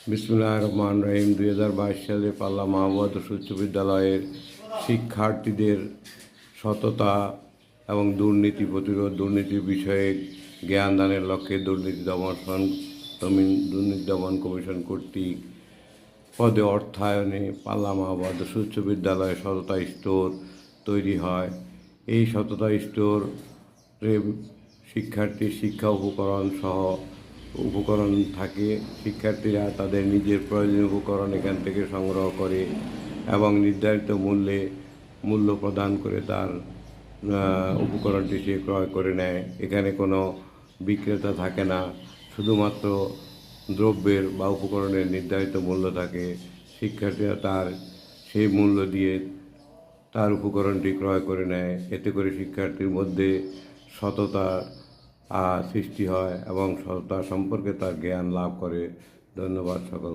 বিসমিল্লাহির রহমানির রহিম। 2022 সালে পাল্লা মাহমুদ উচ্চ বিদ্যালয়ের শিক্ষার্থীদের সততা এবং দুর্নীতি প্রতিরোধ, দুর্নীতির বিষয়ে জ্ঞান দানের লক্ষ্যে দুর্নীতি দমন কমিশন কর্তৃক পদে অর্থায়নে পাল্লা মাহমুদ উচ্চ বিদ্যালয়ে সততা স্টোর তৈরি হয়। এই সততা স্টোরে শিক্ষার্থীর শিক্ষা উপকরণ সহ উপকরণ থাকে। শিক্ষার্থীরা তাদের নিজের প্রয়োজনীয় উপকরণ এখান থেকে সংগ্রহ করে এবং নির্ধারিত মূল্য প্রদান করে তার উপকরণটি সে ক্রয় করে নেয়। এখানে কোনো বিক্রেতা থাকে না, শুধুমাত্র দ্রব্যের বা উপকরণের নির্ধারিত মূল্য থাকে। শিক্ষার্থীরা সেই মূল্য দিয়ে তার উপকরণটি ক্রয় করে নেয়। এতে করে শিক্ষার্থীর মধ্যে সততা সৃষ্টি হয় এবং সততা সম্পর্কে তার জ্ঞান লাভ করে। ধন্যবাদ সকল।